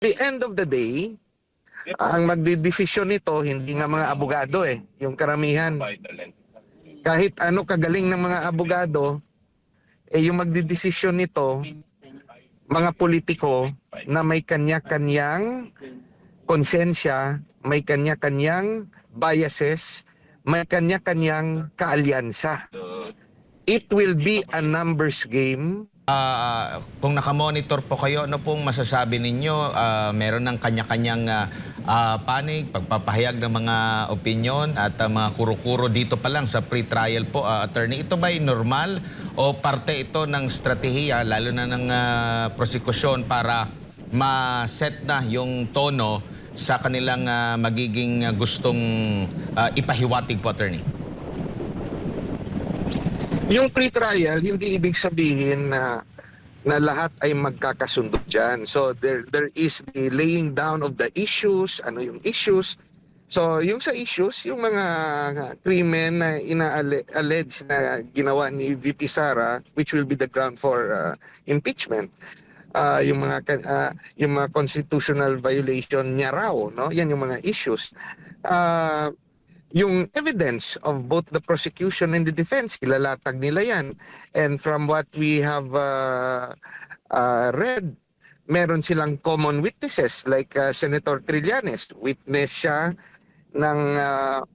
the end of the day, ang magdidesisyon nito, hindi nga mga abogado yung karamihan. Kahit ano kagaling ng mga abogado, yung magdidesisyon nito, mga politiko na may kanya-kanyang konsensya, may kanya-kanyang biases, may kanya-kanyang kaalyansa. It will be a numbers game. Kung nakamonitor po kayo, ano pong masasabi ninyo? Meron ng kanya-kanyang panig, pagpapahayag ng mga opinyon at mga kuro-kuro dito pa lang sa pre-trial po, attorney. Ito ba'y normal o parte ito ng strategiya, lalo na ng prosekusyon para ma-set na yung tono sa kanilang magiging gustong ipahiwatig po, attorney? Yung pre-trial, hindi ibig sabihin na lahat ay magkakasundo dyan. So there is the laying down of the issues, ano yung issues. So yung sa issues, yung mga krimen na ina-allege na ginawa ni VP Sara, which will be the ground for impeachment. Yung mga constitutional violation niya raw, no? Yan yung mga issues. Yung evidence of both the prosecution and the defense, ilalatag nila yan. And from what we have read, meron silang common witnesses like Senator Trillanes. Witness siya ng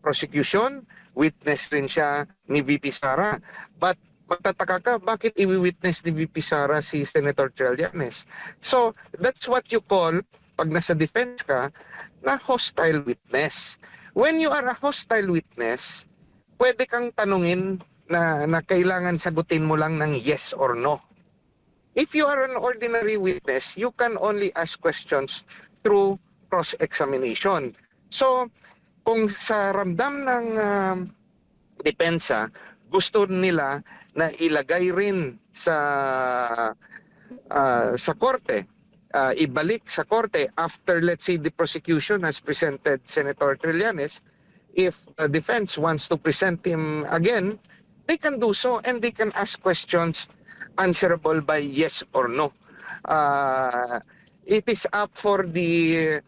prosecution, witness rin siya ni VP Sara. But magtataka ka, bakit i-witness ni VP Sara si Senator Trillanes? So that's what you call, pag nasa defense ka, na hostile witness. When you are a hostile witness, pwede kang tanungin na kailangan sagutin mo lang ng yes or no. If you are an ordinary witness, you can only ask questions through cross-examination. So, kung sa ramdam ng depensa, gusto nila na ilagay rin sa korte, ibalik sa korte after, let's say, the prosecution has presented Senator Trillanes. If the defense wants to present him again, they can do so and they can ask questions answerable by yes or no. It is up for the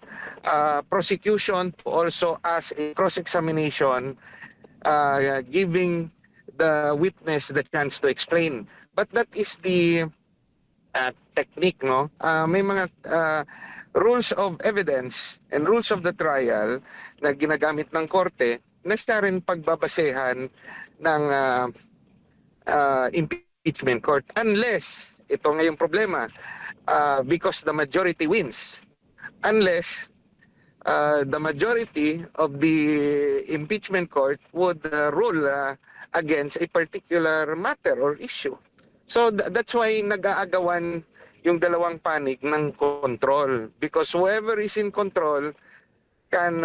prosecution to also ask a cross-examination, giving the witness the chance to explain. But that is the technique, no? May mga rules of evidence and rules of the trial na ginagamit ng korte na siya rin pagbabasehan ng impeachment court. Unless, ito nga yung problema, because the majority wins. Unless the majority of the impeachment court would rule against a particular matter or issue. So that's why nag-aagawan yung dalawang panig ng control, because whoever is in control can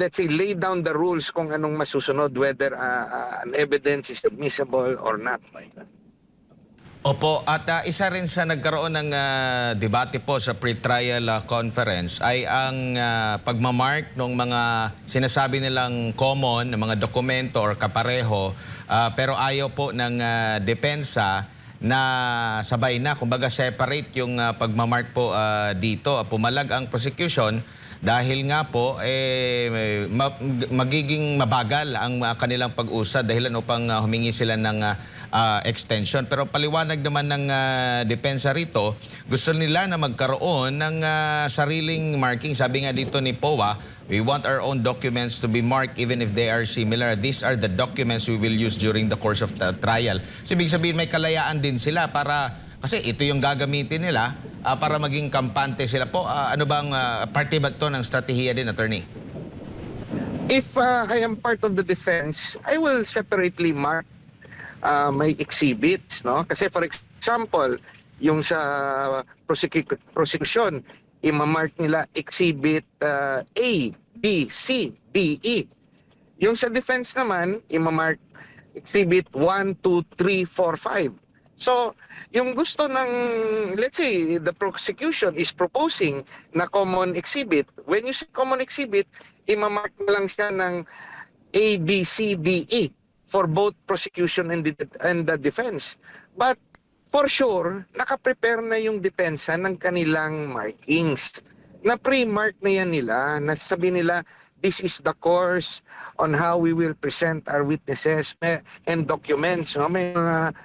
let's say lay down the rules kung anong masusunod, whether an evidence is admissible or not. Opo, at isa rin sa nagkaroon ng debate po sa pre-trial conference ay ang pagmamark ng mga sinasabi nilang common na mga dokumento or kapareho, pero ayaw po ng depensa na sabay na, kumbaga separate yung pagmamark po dito. Pumalag ang prosecution dahil nga po magiging mabagal ang kanilang pag-usad dahilan upang humingi sila ng extension. Pero paliwanag naman ng depensa rito, gusto nila na magkaroon ng sariling marking. Sabi nga dito ni POA, we want our own documents to be marked even if they are similar. These are the documents we will use during the course of the trial. So ibig sabihin may kalayaan din sila para, kasi ito yung gagamitin nila para maging kampante sila po. Ano bang parte ba ito ng strategiya din, attorney? If I am part of the defense, I will separately mark may exhibits, no? Kasi for example, yung sa prosecution, i-mark nila exhibit A, B, C, D, E. Yung sa defense naman, i-mark exhibit 1, 2, 3, 4, 5. So, yung gusto ng, let's say, the prosecution is proposing na common exhibit. When you say common exhibit, i-mark na lang siya ng A, B, C, D, E for both prosecution and the defense. But for sure, nakaprepare na yung depensa ng kanilang markings. Na pre-mark na yan nila, nasasabi nila, this is the course on how we will present our witnesses and documents. No? May mga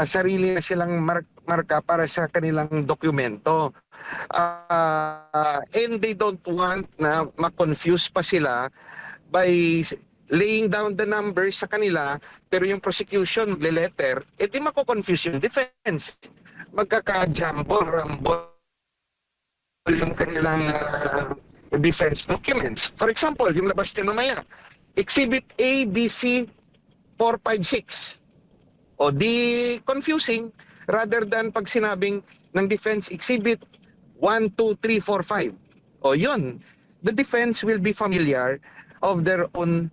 sarili na silang marka para sa kanilang dokumento. And they don't want na ma-confuse pa sila by laying down the numbers sa kanila, pero yung prosecution, magle-letter, di mako-confuse yung defense. Magkaka-jumble-rumble yung kanilang defense documents. For example, yung labas din mamaya, Exhibit A, B, C, 4, 5, 6. O di confusing rather than pag sinabing ng defense exhibit 1, 2, 3, 4, 5. O yun, the defense will be familiar of their own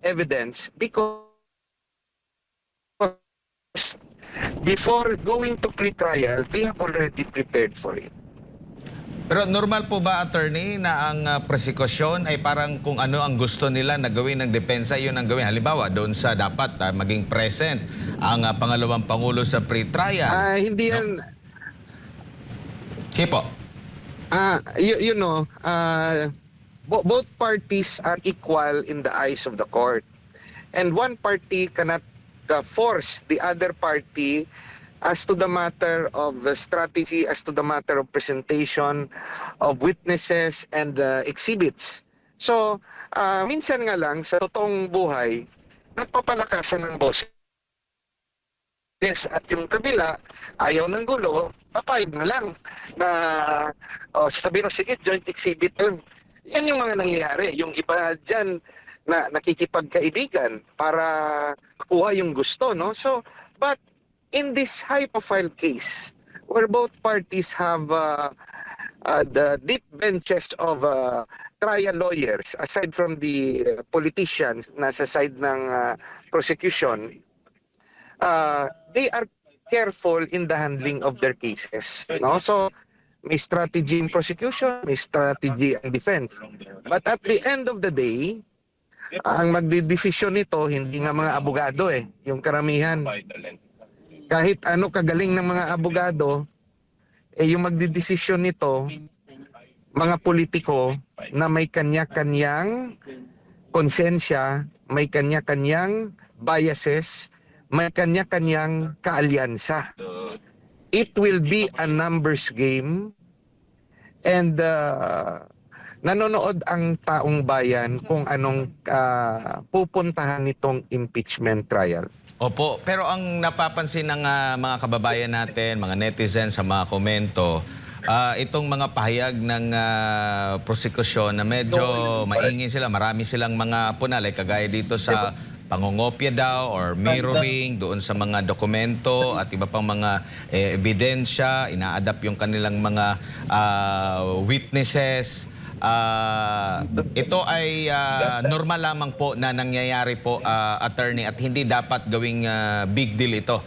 evidence because before going to pre-trial, they have already prepared for it. Pero normal po ba, attorney, na ang prosekusyon ay parang kung ano ang gusto nila na gawin ng depensa, yun ang gawin? Halimbawa, doon sa dapat maging present ang pangalawang pangulo sa pre-trial. Hindi yan. Sige po. You know, both parties are equal in the eyes of the court. And one party cannot force the other party as to the matter of strategy, as to the matter of presentation of witnesses and exhibits. So, minsan nga lang, sa totoong buhay, nagpapalakasan ng boses. Yes, at yung kabila, ayaw ng gulo, papayag na lang na sabi ng sige, joint exhibit yun. Yan yung mga nangyayari. Yung iba dyan na nakikipagkaibigan para makuha yung gusto, no? So, but in this high-profile case, where both parties have the deep benches of trial lawyers, aside from the politicians nasa side ng prosecution, they are careful in the handling of their cases. No? So, may strategy in prosecution, may strategy in defense. But at the end of the day, ang magdidesisyon nito, hindi nga mga abogado yung karamihan. Kahit ano kagaling ng mga abogado, yung magdidesisyon nito, mga politiko na may kanya-kanyang konsensya, may kanya-kanyang biases, may kanya-kanyang kaalyansa. It will be a numbers game and nanonood ang taong bayan kung anong pupuntahan nitong impeachment trial. Opo, pero ang napapansin ng mga kababayan natin, mga netizens sa mga komento, itong mga pahayag ng prosekusyon na medyo maingay sila, marami silang mga puna, like kagaya dito sa pangongopya daw or mirroring doon sa mga dokumento at iba pang mga ebidensya, ina-adapt yung kanilang mga witnesses. Ito ay normal lamang po na nangyayari po, attorney, at hindi dapat gawing big deal ito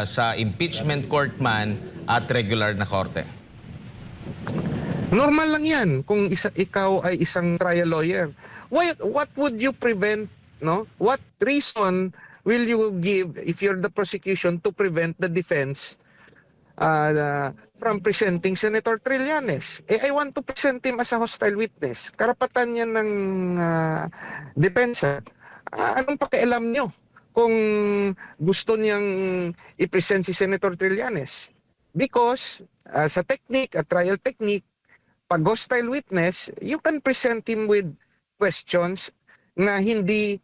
sa impeachment court man at regular na korte. Normal lang yan kung ikaw ay isang trial lawyer. What would you prevent, no? What reason will you give if you're the prosecution to prevent the defense from presenting Senator Trillanes? I want to present him as a hostile witness. Karapatan niya ng depensa. Anong pakialam nyo kung gusto niyang i-present si Senator Trillanes? Because sa technique, a trial technique, pag hostile witness, you can present him with questions na hindi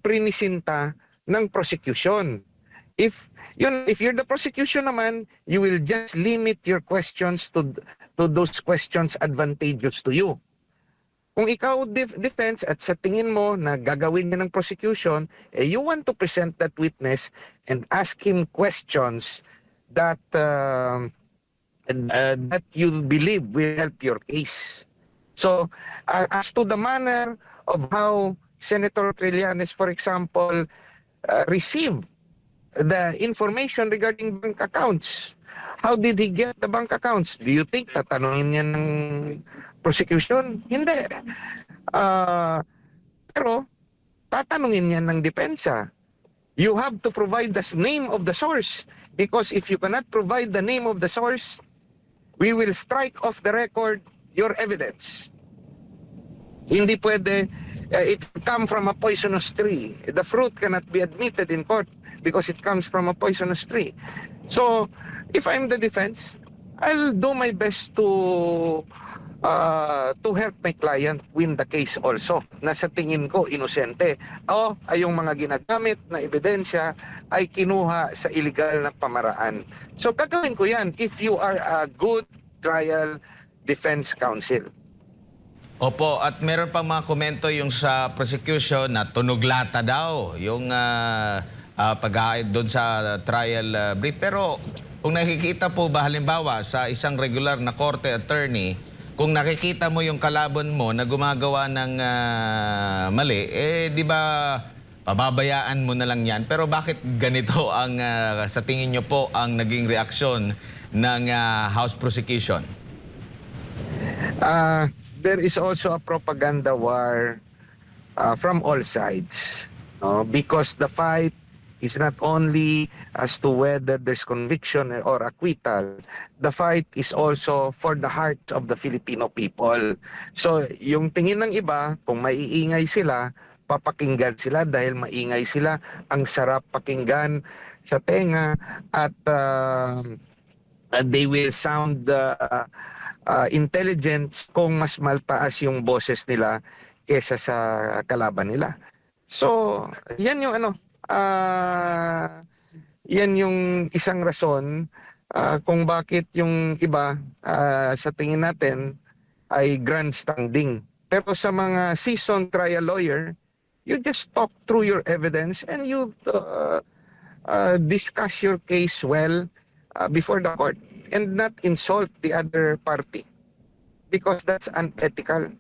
prinisinta ng prosecution. If you're the prosecution naman, you will just limit your questions to those questions advantageous to you. Kung ikaw defense at sa tingin mo na gagawin niya ng prosecution, you want to present that witness and ask him questions that that you believe will help your case. So, as to the manner of how Senator Trillanes, for example, received the information regarding bank accounts. How did he get the bank accounts? Do you think tatanungin niya ng prosecution? Hindi. Pero tatanungin niya ng depensa. you have to provide the name of the source, because if you cannot provide the name of the source, we will strike off the record your evidence. Hindi pwede, it come from a poisonous tree. The fruit cannot be admitted in court because it comes from a poisonous tree. So, if I'm the defense, I'll do my best to help my client win the case also, na sa tingin ko inosente. O ay yung mga ginagamit na ebidensya ay kinuha sa illegal na pamaraan. So gagawin ko yan if you are a good trial defense counsel. Opo, at meron pang mga komento yung sa prosecution na tunog lata daw yung pag-aayad doon sa trial brief. Pero kung nakikita po ba halimbawa sa isang regular na korte attorney, kung nakikita mo yung kalaban mo na gumagawa ng mali, di ba pababayaan mo na lang yan? Pero bakit ganito ang sa tingin nyo po ang naging reaksyon ng House prosecution? There is also a propaganda war from all sides, because the fight is not only as to whether there's conviction or acquittal. The fight is also for the heart of the Filipino people. So yung tingin ng iba, kung maiingay sila, papakinggan sila dahil maingay sila. Ang sarap pakinggan sa tenga at they will sound intelligent kung mas maltaas yung boses nila kesa sa kalaban nila. So, yan yung yan yung isang rason kung bakit yung iba sa tingin natin ay grandstanding. Pero sa mga seasoned trial lawyer, you just talk through your evidence and you discuss your case well before the court and not insult the other party, because that's unethical.